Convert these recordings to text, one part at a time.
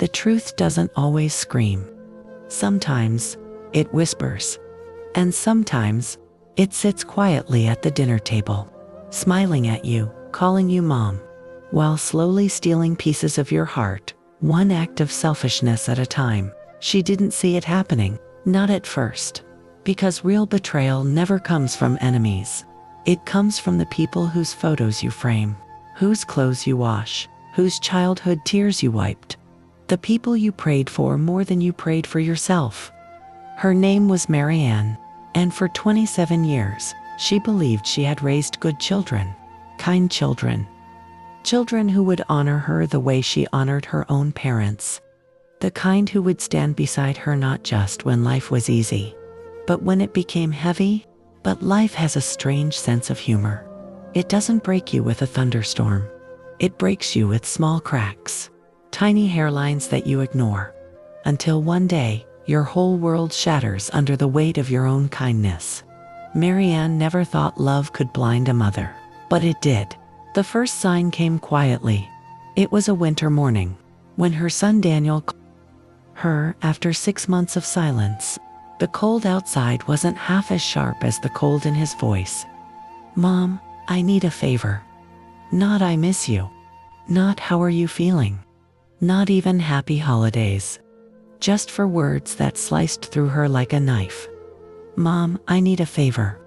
The truth doesn't always scream. Sometimes it whispers. And sometimes it sits quietly at the dinner table, smiling at you, calling you mom, while slowly stealing pieces of your heart, one act of selfishness at a time. She didn't see it happening, not at first, because real betrayal never comes from enemies. It comes from the people whose photos you frame, whose clothes you wash, whose childhood tears you wiped. The people you prayed for more than you prayed for yourself. Her name was Marianne, and for 27 years, she believed she had raised good children, kind children. Children who would honor her the way she honored her own parents. The kind who would stand beside her not just when life was easy, but when it became heavy. But life has a strange sense of humor. It doesn't break you with a thunderstorm. It breaks you with small cracks, tiny hairlines that you ignore, until one day, your whole world shatters under the weight of your own kindness. Marianne never thought love could blind a mother, but it did. The first sign came quietly. It was a winter morning, when her son Daniel called her after 6 months of silence. The cold outside wasn't half as sharp as the cold in his voice. "Mom, I need a favor." Not "I miss you." Not "how are you feeling." Not even "happy holidays." Just for words that sliced through her like a knife. "Mom, I need a favor."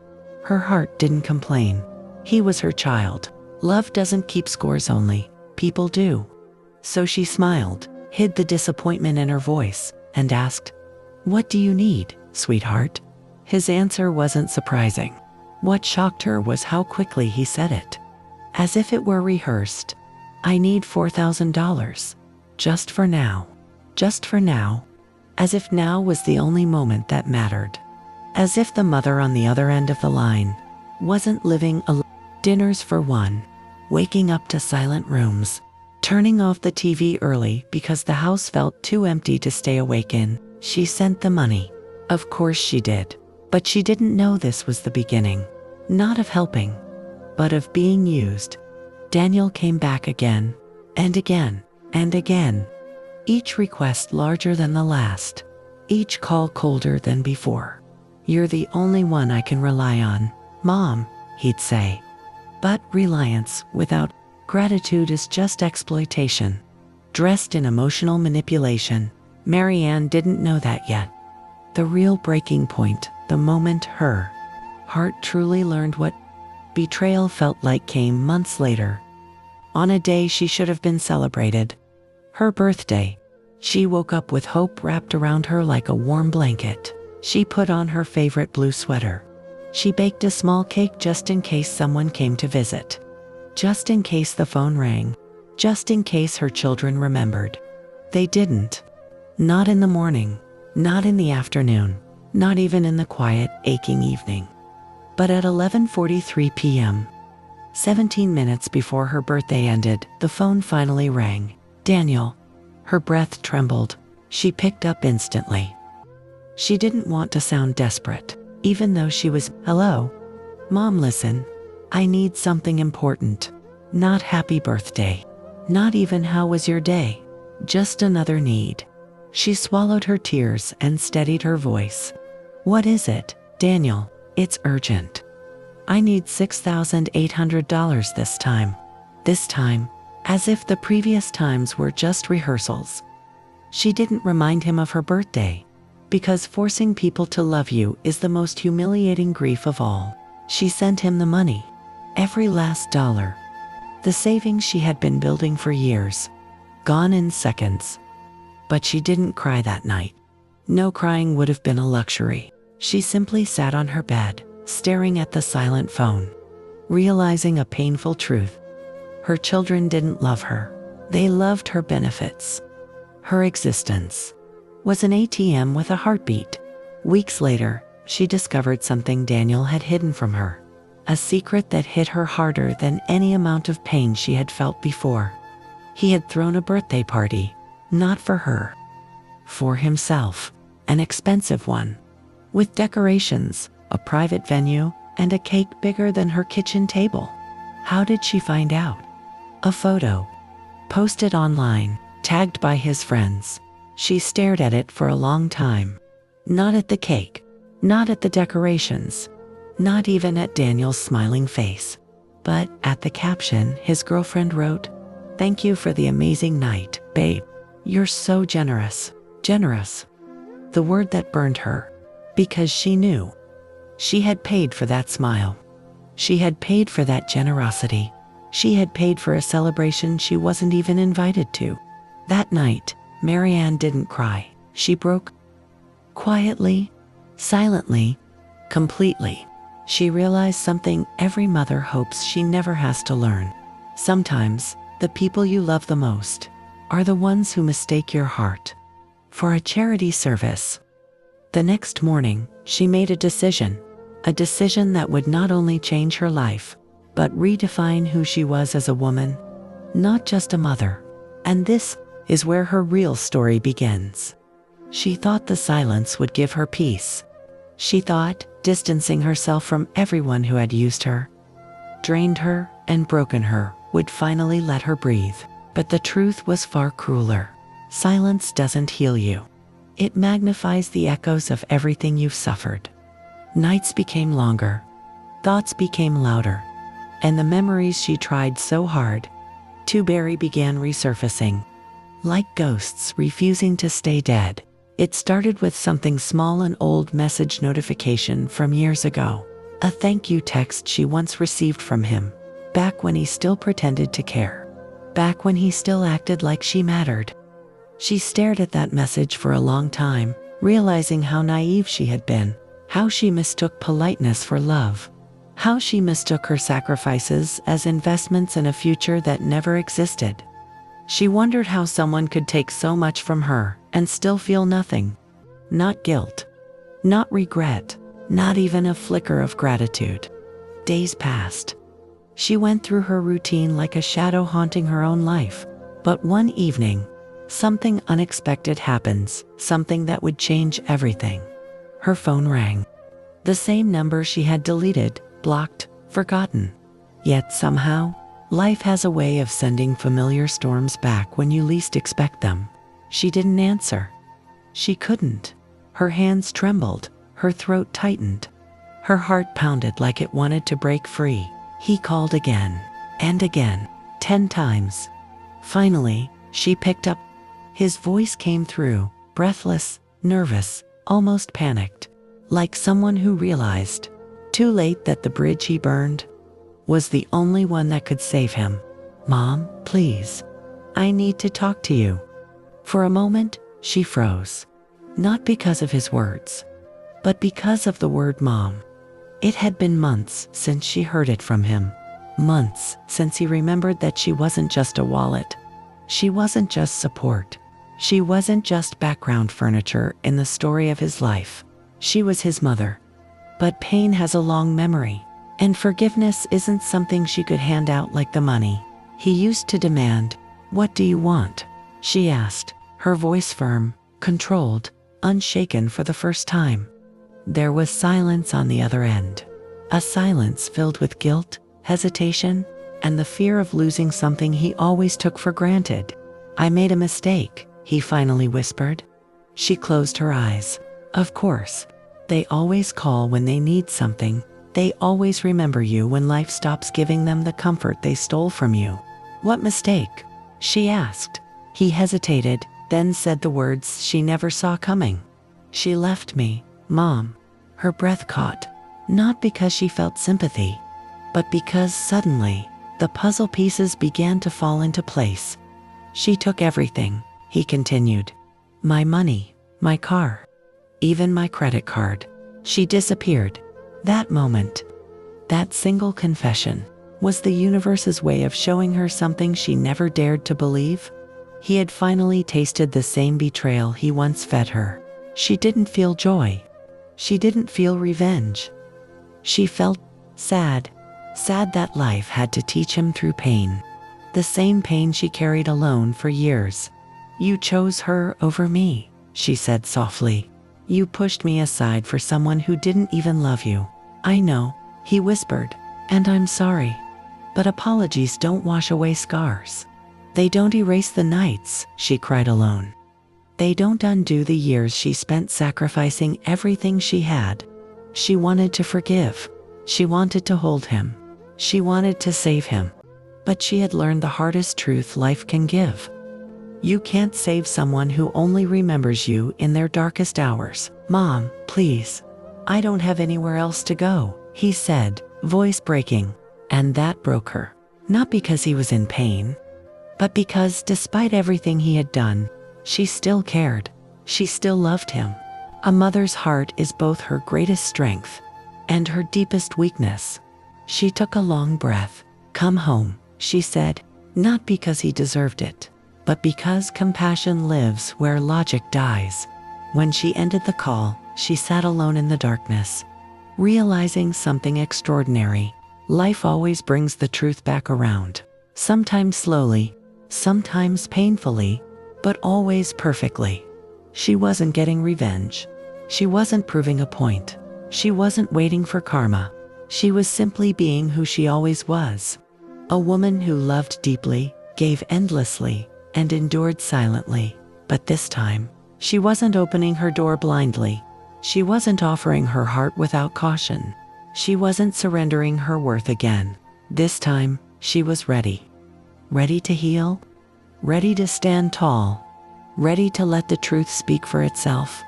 Her heart didn't complain. He was her child. Love doesn't keep scores, only people do. So she smiled, hid the disappointment in her voice, and asked, "What do you need, sweetheart?" His answer wasn't surprising. What shocked her was how quickly he said it. As if it were rehearsed. "I need $4,000. Just for now." Just for now. As if now was the only moment that mattered. As if the mother on the other end of the line wasn't living dinners for one, waking up to silent rooms, turning off the TV early because the house felt too empty to stay awake in. She sent the money. Of course she did. But she didn't know this was the beginning. Not of helping, but of being used. Daniel came back again, and again, and again. Each request larger than the last. Each call colder than before. "You're the only one I can rely on, Mom," he'd say. But reliance without gratitude is just exploitation, dressed in emotional manipulation. Marianne didn't know that yet. The real breaking point, the moment her heart truly learned what betrayal felt like, came months later. On a day she should have been celebrated. Her birthday. She woke up with hope wrapped around her like a warm blanket. She put on her favorite blue sweater. She baked a small cake just in case someone came to visit. Just in case the phone rang. Just in case her children remembered. They didn't. Not in the morning. Not in the afternoon. Not even in the quiet, aching evening. But at 11:43 p.m., 17 minutes before her birthday ended, the phone finally rang. Daniel. Her breath trembled. She picked up instantly. She didn't want to sound desperate, even though she was, "Hello? Mom, listen. I need something important." Not "happy birthday." Not even "how was your day?" Just another need. She swallowed her tears and steadied her voice. "What is it, Daniel?" "It's urgent. I need $6,800 this time." This time. As if the previous times were just rehearsals. She didn't remind him of her birthday, because forcing people to love you is the most humiliating grief of all. She sent him the money. Every last dollar. The savings she had been building for years. Gone in seconds. But she didn't cry that night. No crying would have been a luxury. She simply sat on her bed, staring at the silent phone, realizing a painful truth. Her children didn't love her. They loved her benefits. Her existence was an ATM with a heartbeat. Weeks later, she discovered something Daniel had hidden from her. A secret that hit her harder than any amount of pain she had felt before. He had thrown a birthday party, not for her. For himself. An expensive one. With decorations, a private venue, and a cake bigger than her kitchen table. How did she find out? A photo. Posted online, tagged by his friends. She stared at it for a long time. Not at the cake, not at the decorations, not even at Daniel's smiling face, but at the caption his girlfriend wrote, "Thank you for the amazing night, babe. You're so generous, generous." The word that burned her, because she knew. She had paid for that smile. She had paid for that generosity. She had paid for a celebration she wasn't even invited to. That night, Marianne didn't cry. She broke. Quietly, silently, completely. She realized something every mother hopes she never has to learn. Sometimes, the people you love the most are the ones who mistake your heart for a charity service. The next morning, she made a decision that would not only change her life, but redefine who she was as a woman, not just a mother. And this is where her real story begins. She thought the silence would give her peace. She thought distancing herself from everyone who had used her, drained her, and broken her would finally let her breathe. But the truth was far crueler. Silence doesn't heal you. It magnifies the echoes of everything you've suffered. Nights became longer. Thoughts became louder. And the memories she tried so hard to bury began resurfacing, like ghosts refusing to stay dead. It started with something small, an old message notification from years ago. A thank you text she once received from him, back when he still pretended to care. Back when he still acted like she mattered. She stared at that message for a long time, realizing how naive she had been, how she mistook politeness for love, how she mistook her sacrifices as investments in a future that never existed. She wondered how someone could take so much from her and still feel nothing. Not guilt, not regret, not even a flicker of gratitude. Days passed. She went through her routine like a shadow haunting her own life. But one evening, something unexpected happens, something that would change everything. Her phone rang. The same number she had deleted, blocked, forgotten. Yet somehow, life has a way of sending familiar storms back when you least expect them. She didn't answer. She couldn't. Her hands trembled, her throat tightened. Her heart pounded like it wanted to break free. He called again, and again, 10 times. Finally, she picked up. His voice came through, breathless, nervous, almost panicked, like someone who realized, too late, that the bridge he burned was the only one that could save him. "Mom, please. I need to talk to you." For a moment, she froze. Not because of his words, but because of the word mom. It had been months since she heard it from him. Months since he remembered that she wasn't just a wallet. She wasn't just support. She wasn't just background furniture in the story of his life. She was his mother. But pain has a long memory, and forgiveness isn't something she could hand out like the money he used to demand. "What do you want?" she asked, her voice firm, controlled, unshaken for the first time. There was silence on the other end. A silence filled with guilt, hesitation, and the fear of losing something he always took for granted. "I made a mistake," he finally whispered. She closed her eyes. Of course. They always call when they need something. They always remember you when life stops giving them the comfort they stole from you. "What mistake?" she asked. He hesitated, then said the words she never saw coming. "She left me, Mom." Her breath caught, not because she felt sympathy, but because suddenly, the puzzle pieces began to fall into place. "She took everything," he continued. "My money, my car, even my credit card. She disappeared." That moment, that single confession, was the universe's way of showing her something she never dared to believe. He had finally tasted the same betrayal he once fed her. She didn't feel joy. She didn't feel revenge. She felt sad. Sad that life had to teach him through pain. The same pain she carried alone for years. "You chose her over me," she said softly. "You pushed me aside for someone who didn't even love you." "I know," he whispered, "and I'm sorry. But apologies don't wash away scars. They don't erase the nights she cried alone. They don't undo the years she spent sacrificing everything she had. She wanted to forgive. She wanted to hold him. She wanted to save him. But she had learned the hardest truth life can give. You can't save someone who only remembers you in their darkest hours. Mom, please. I don't have anywhere else to go, he said, voice breaking. And that broke her. Not because he was in pain, but because despite everything he had done, she still cared. She still loved him. A mother's heart is both her greatest strength and her deepest weakness. She took a long breath. Come home, she said, not because he deserved it, but because compassion lives where logic dies. When she ended the call, she sat alone in the darkness, realizing something extraordinary. Life always brings the truth back around. Sometimes slowly, sometimes painfully, but always perfectly. She wasn't getting revenge. She wasn't proving a point. She wasn't waiting for karma. She was simply being who she always was. A woman who loved deeply, gave endlessly, and endured silently. But this time, she wasn't opening her door blindly. She wasn't offering her heart without caution. She wasn't surrendering her worth again. This time, she was ready. Ready to heal, ready to stand tall, ready to let the truth speak for itself.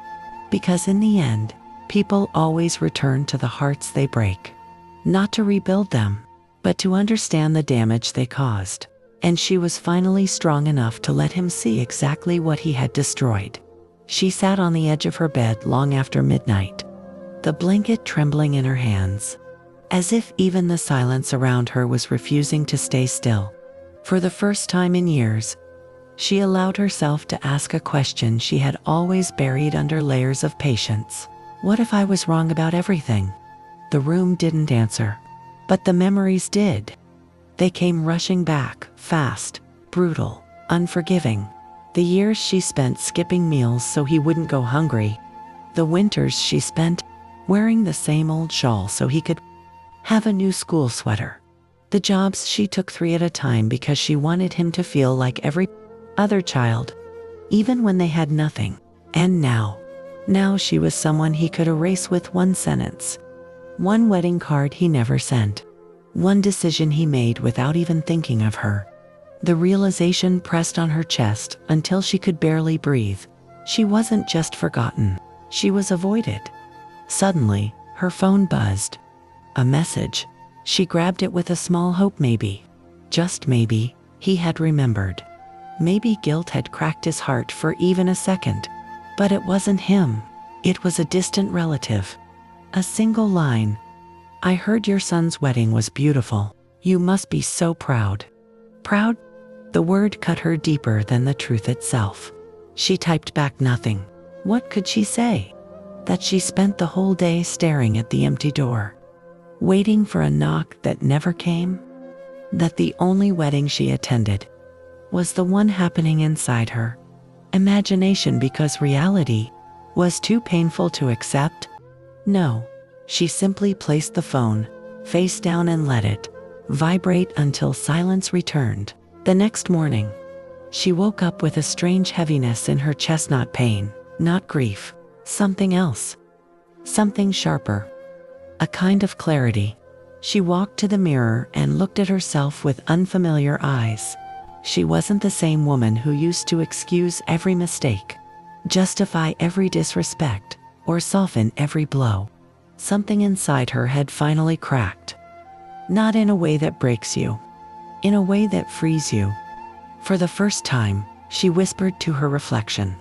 Because in the end, people always return to the hearts they break. Not to rebuild them, but to understand the damage they caused. And she was finally strong enough to let him see exactly what he had destroyed. She sat on the edge of her bed long after midnight, the blanket trembling in her hands, as if even the silence around her was refusing to stay still. For the first time in years, she allowed herself to ask a question she had always buried under layers of patience. What if I was wrong about everything? The room didn't answer, but the memories did. They came rushing back, fast, brutal, unforgiving. The years she spent skipping meals so he wouldn't go hungry. The winters she spent wearing the same old shawl so he could have a new school sweater. The jobs she took 3 at a time because she wanted him to feel like every other child, even when they had nothing. And now she was someone he could erase with one sentence, one wedding card he never sent, one decision he made without even thinking of her. The realization pressed on her chest until she could barely breathe. She wasn't just forgotten, she was avoided. Suddenly, her phone buzzed. A message. She grabbed it with a small hope maybe, just maybe, he had remembered. Maybe guilt had cracked his heart for even a second. But it wasn't him. It was a distant relative. A single line. I heard your son's wedding was beautiful. You must be so proud. Proud? The word cut her deeper than the truth itself. She typed back nothing. What could she say? That she spent the whole day staring at the empty door, waiting for a knock that never came? That the only wedding she attended was the one happening inside her imagination because reality was too painful to accept? No, she simply placed the phone face down and let it vibrate until silence returned. The next morning, she woke up with a strange heaviness in her chest, not pain, not grief, something else, something sharper, a kind of clarity. She walked to the mirror and looked at herself with unfamiliar eyes. She wasn't the same woman who used to excuse every mistake, justify every disrespect, or soften every blow. Something inside her had finally cracked. Not in a way that breaks you, in a way that frees you. For the first time, she whispered to her reflection,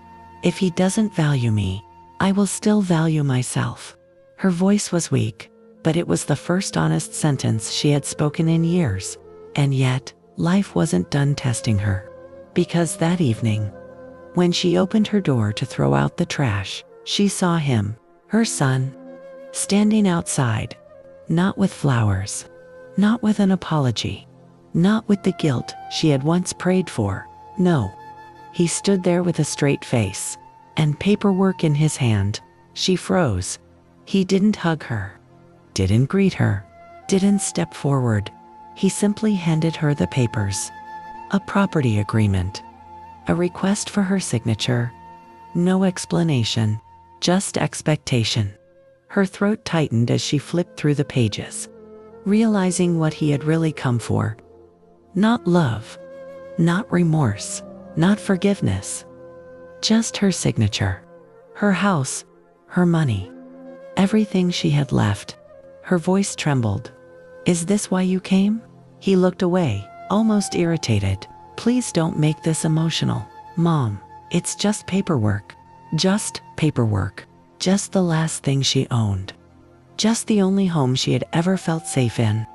if he doesn't value me, I will still value myself. Her voice was weak, but it was the first honest sentence she had spoken in years. And yet, life wasn't done testing her. Because that evening, when she opened her door to throw out the trash, she saw him, her son, standing outside, not with flowers, not with an apology, not with the guilt she had once prayed for. No, he stood there with a straight face and paperwork in his hand. She froze. He didn't hug her, didn't greet her, didn't step forward. He simply handed her the papers. A property agreement. A request for her signature. No explanation, just expectation. Her throat tightened as she flipped through the pages, realizing what he had really come for. Not love, not remorse, not forgiveness. Just her signature. Her house, her money, everything she had left. Her voice trembled. Is this why you came? He looked away, almost irritated. Please don't make this emotional, Mom. It's just paperwork. Just paperwork. Just the last thing she owned. Just the only home she had ever felt safe in.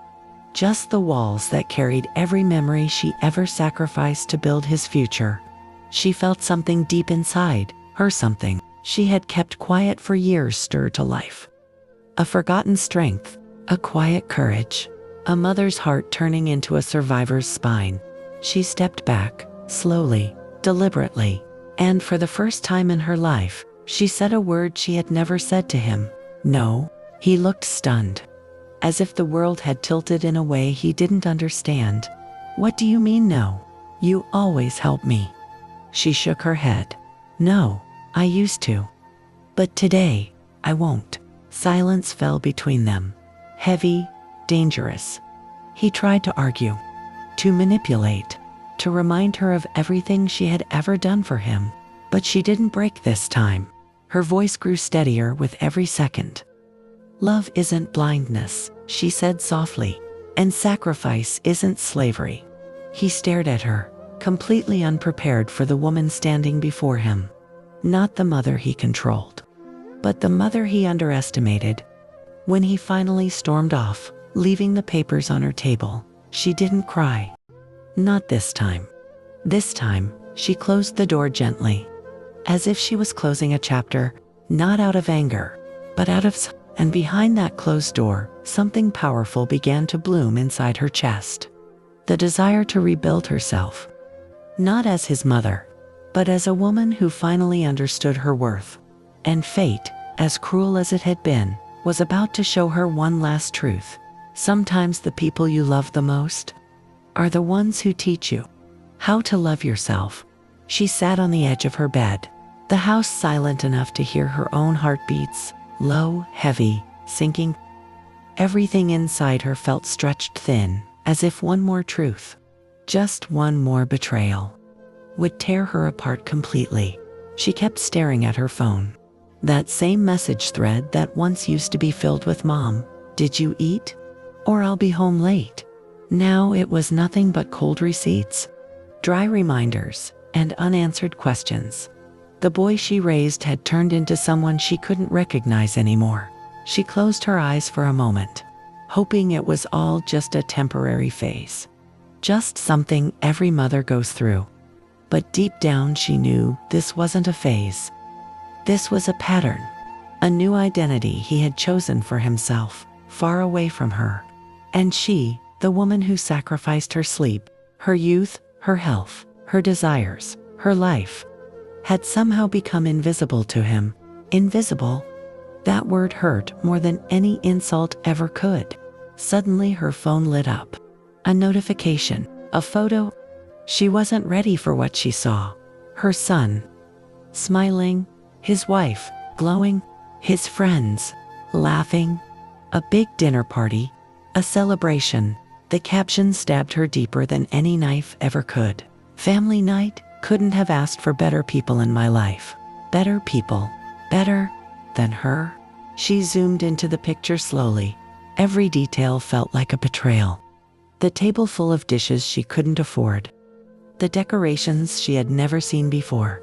Just the walls that carried every memory she ever sacrificed to build his future. She felt something deep inside her, something she had kept quiet for years, stir to life. A forgotten strength, a quiet courage, a mother's heart turning into a survivor's spine. She stepped back, slowly, deliberately, and for the first time in her life, she said a word she had never said to him. No. He looked stunned, as if the world had tilted in a way he didn't understand. What do you mean no? You always help me. She shook her head. No, I used to. But today, I won't. Silence fell between them. Heavy, dangerous. He tried to argue, to manipulate, to remind her of everything she had ever done for him. But she didn't break this time. Her voice grew steadier with every second. Love isn't blindness, she said softly, and sacrifice isn't slavery. He stared at her, completely unprepared for the woman standing before him. Not the mother he controlled, but the mother he underestimated. When he finally stormed off, leaving the papers on her table, she didn't cry. Not this time. This time, she closed the door gently, as if she was closing a chapter, not out of anger, but out of... And behind that closed door, something powerful began to bloom inside her chest. The desire to rebuild herself. Not as his mother, but as a woman who finally understood her worth. And fate, as cruel as it had been, was about to show her one last truth. Sometimes the people you love the most are the ones who teach you how to love yourself. She sat on the edge of her bed, the house silent enough to hear her own heartbeats. Low, heavy, sinking. Everything inside her felt stretched thin, as if one more truth, just one more betrayal, would tear her apart completely. She kept staring at her phone. That same message thread that once used to be filled with Mom, did you eat? Or I'll be home late. Now it was nothing but cold receipts, dry reminders, and unanswered questions. The boy she raised had turned into someone she couldn't recognize anymore. She closed her eyes for a moment, hoping it was all just a temporary phase. Just something every mother goes through. But deep down she knew this wasn't a phase. This was a pattern, a new identity he had chosen for himself, far away from her. And she, the woman who sacrificed her sleep, her youth, her health, her desires, her life, had somehow become invisible to him. Invisible? That word hurt more than any insult ever could. Suddenly her phone lit up. A notification, a photo. She wasn't ready for what she saw. Her son, smiling, his wife, glowing, his friends, laughing. A big dinner party, a celebration. The caption stabbed her deeper than any knife ever could. Family night? Couldn't have asked for better people in my life. Better people. Better than her. She zoomed into the picture slowly. Every detail felt like a betrayal. The table full of dishes she couldn't afford. The decorations she had never seen before.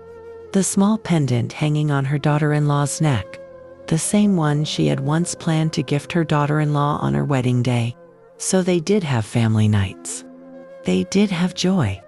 The small pendant hanging on her daughter-in-law's neck. The same one she had once planned to gift her daughter-in-law on her wedding day. So they did have family nights. They did have joy.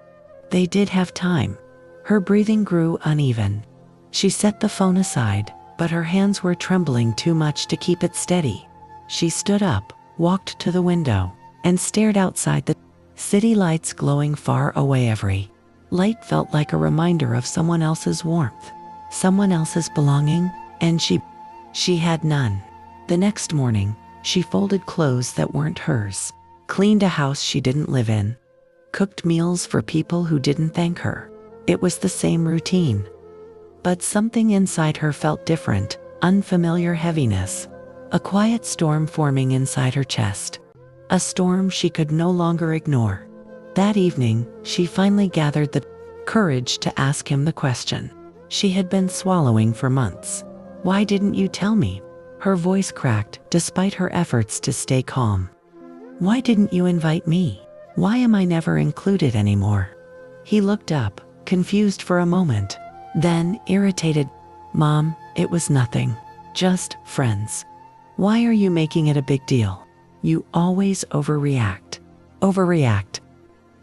They did have time. Her breathing grew uneven. She set the phone aside, but her hands were trembling too much to keep it steady. She stood up, walked to the window, and stared outside, the city lights glowing far away. Every light felt like a reminder of someone else's warmth, someone else's belonging, and she had none. The next morning, she folded clothes that weren't hers, cleaned a house she didn't live in, cooked meals for people who didn't thank her. It was the same routine. But something inside her felt different, unfamiliar heaviness. A quiet storm forming inside her chest. A storm she could no longer ignore. That evening, she finally gathered the courage to ask him the question she had been swallowing for months. "Why didn't you tell me?" Her voice cracked despite her efforts to stay calm. "Why didn't you invite me? Why am I never included anymore?" He looked up, confused for a moment, then irritated. "Mom, it was nothing. Just friends. Why are you making it a big deal? You always overreact." Overreact.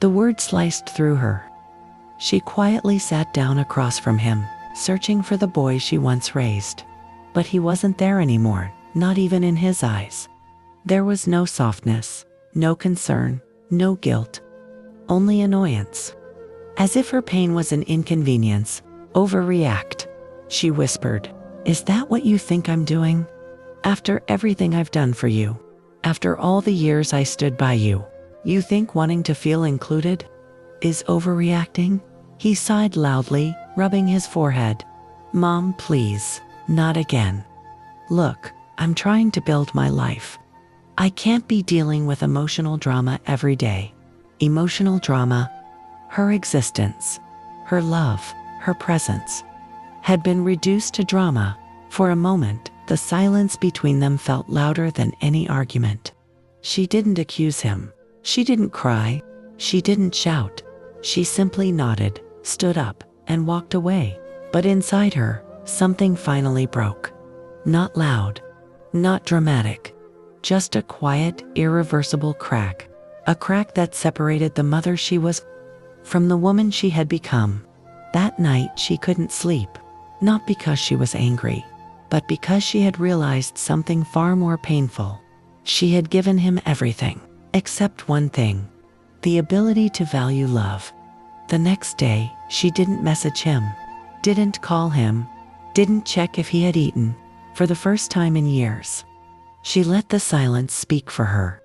The word sliced through her. She quietly sat down across from him, searching for the boy she once raised. But he wasn't there anymore, not even in his eyes. There was no softness, no concern, no guilt, only annoyance. As if her pain was an inconvenience. "Overreact," she whispered. "Is that what you think I'm doing? After everything I've done for you, after all the years I stood by you, you think wanting to feel included is overreacting?" He sighed loudly, rubbing his forehead. "Mom, please, not again. Look, I'm trying to build my life. I can't be dealing with emotional drama every day." Emotional drama. Her existence, her love, her presence had been reduced to drama. For a moment, the silence between them felt louder than any argument. She didn't accuse him. She didn't cry. She didn't shout. She simply nodded, stood up, and walked away. But inside her, something finally broke. Not loud, not dramatic, just a quiet, irreversible crack. A crack that separated the mother she was from the woman she had become. That night she couldn't sleep, not because she was angry, but because she had realized something far more painful. She had given him everything, except one thing: the ability to value love. The next day, she didn't message him, didn't call him, didn't check if he had eaten. For the first time in years, she let the silence speak for her.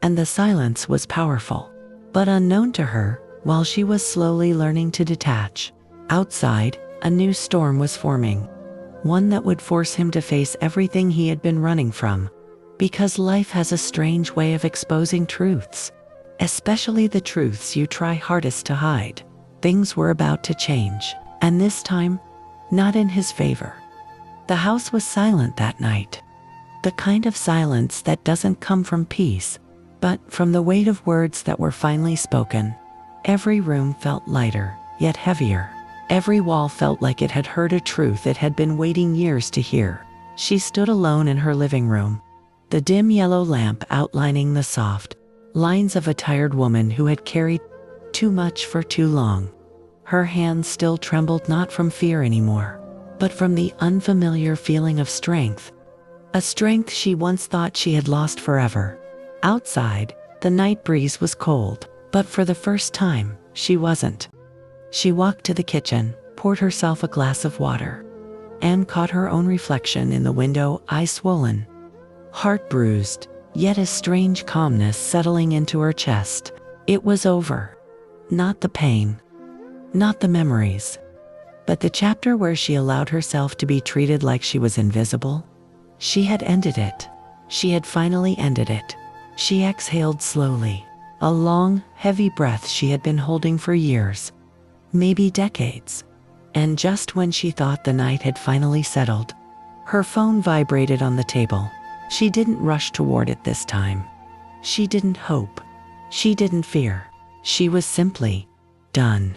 And the silence was powerful. But unknown to her, while she was slowly learning to detach, outside, a new storm was forming. One that would force him to face everything he had been running from. Because life has a strange way of exposing truths, especially the truths you try hardest to hide. Things were about to change, and this time, not in his favor. The house was silent that night. The kind of silence that doesn't come from peace, but from the weight of words that were finally spoken. Every room felt lighter, yet heavier. Every wall felt like it had heard a truth it had been waiting years to hear. She stood alone in her living room, the dim yellow lamp outlining the soft lines of a tired woman who had carried too much for too long. Her hands still trembled, not from fear anymore, but from the unfamiliar feeling of strength. A strength she once thought she had lost forever. Outside, the night breeze was cold, but for the first time, she wasn't. She walked to the kitchen, poured herself a glass of water, and caught her own reflection in the window, eyes swollen, heart bruised, yet a strange calmness settling into her chest. It was over. Not the pain, not the memories, but the chapter where she allowed herself to be treated like she was invisible. She had ended it. She had finally ended it. She exhaled slowly, a long, heavy breath she had been holding for years, maybe decades. And just when she thought the night had finally settled, her phone vibrated on the table. She didn't rush toward it this time. She didn't hope. She didn't fear. She was simply done.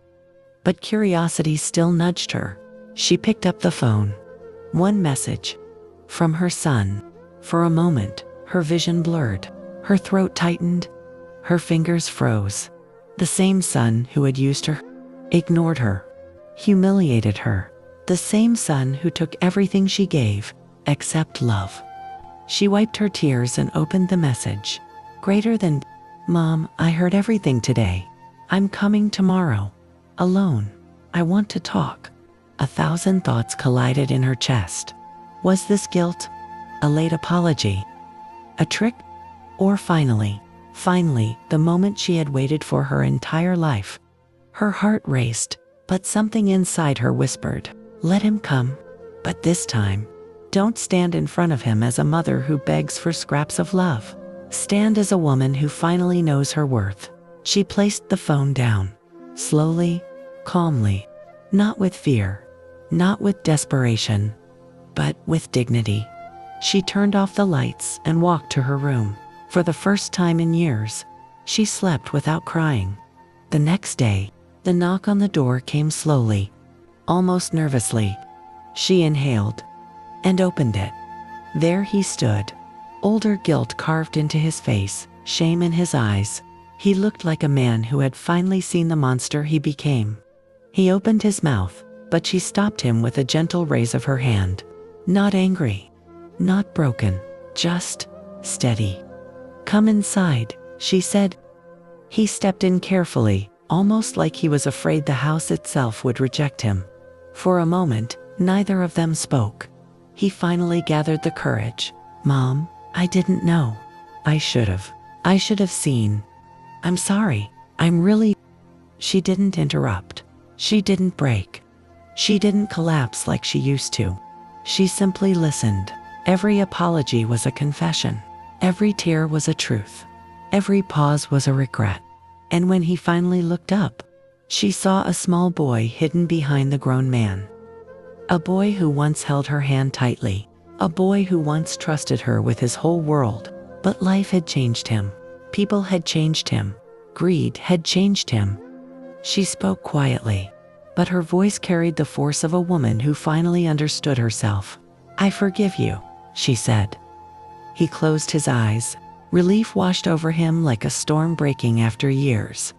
But curiosity still nudged her. She picked up the phone. One message. From her son. For a moment, her vision blurred. Her throat tightened. Her fingers froze. The same son who had used her, ignored her, humiliated her. The same son who took everything she gave, except love. She wiped her tears and opened the message. Greater than, "Mom, I heard everything today. I'm coming tomorrow. Alone. I want to talk." 1,000 thoughts collided in her chest. Was this guilt? A late apology? A trick? Or finally, Finally, the moment she had waited for her entire life. Her heart raced, but something inside her whispered, "Let him come." But this time, don't stand in front of him as a mother who begs for scraps of love. Stand as a woman who finally knows her worth. She placed the phone down, slowly, calmly, not with fear, not with desperation, but with dignity. She turned off the lights and walked to her room. For the first time in years, she slept without crying. The next day, the knock on the door came slowly, almost nervously. She inhaled and opened it. There he stood, older guilt carved into his face, shame in his eyes. He looked like a man who had finally seen the monster he became. He opened his mouth, but she stopped him with a gentle raise of her hand. Not angry, not broken, just steady. "Come inside," she said. He stepped in carefully, almost like he was afraid the house itself would reject him. For a moment, neither of them spoke. He finally gathered the courage. "Mom, I didn't know. I should have seen. I'm sorry. I'm really..." She didn't interrupt. She didn't break. She didn't collapse like she used to. She simply listened. Every apology was a confession. Every tear was a truth. Every pause was a regret. And when he finally looked up, she saw a small boy hidden behind the grown man. A boy who once held her hand tightly. A boy who once trusted her with his whole world. But life had changed him. People had changed him. Greed had changed him. She spoke quietly, but her voice carried the force of a woman who finally understood herself. "I forgive you," she said. He closed his eyes. Relief washed over him like a storm breaking after years.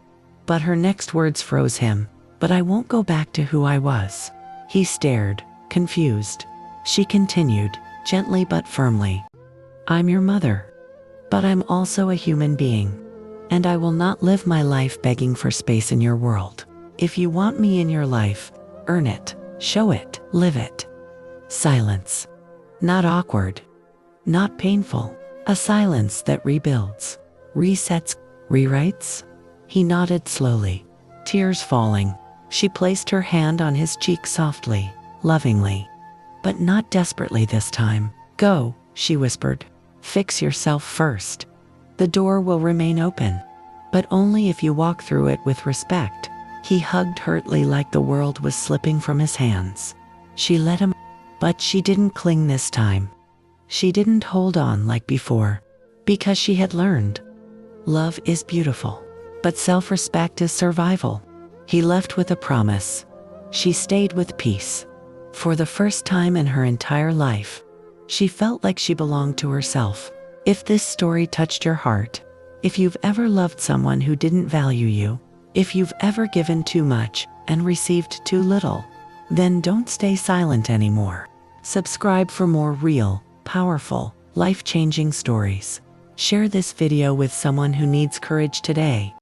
But her next words froze him. "But I won't go back to who I was." He stared, confused. She continued, gently but firmly. "I'm your mother. But I'm also a human being. And I will not live my life begging for space in your world. If you want me in your life, earn it, show it, live it." Silence. Not awkward. Not painful. A silence that rebuilds, resets, rewrites. He nodded slowly, tears falling. She placed her hand on his cheek softly, lovingly, but not desperately this time. "Go," she whispered. "Fix yourself first. The door will remain open, but only if you walk through it with respect." He hugged hurtly like the world was slipping from his hands. She let him, but she didn't cling this time. She didn't hold on like before, because she had learned. Love is beautiful, but self-respect is survival. He left with a promise. She stayed with peace. For the first time in her entire life, she felt like she belonged to herself. If this story touched your heart, if you've ever loved someone who didn't value you, if you've ever given too much and received too little, then don't stay silent anymore. Subscribe for more real, powerful, life-changing stories. Share this video with someone who needs courage today.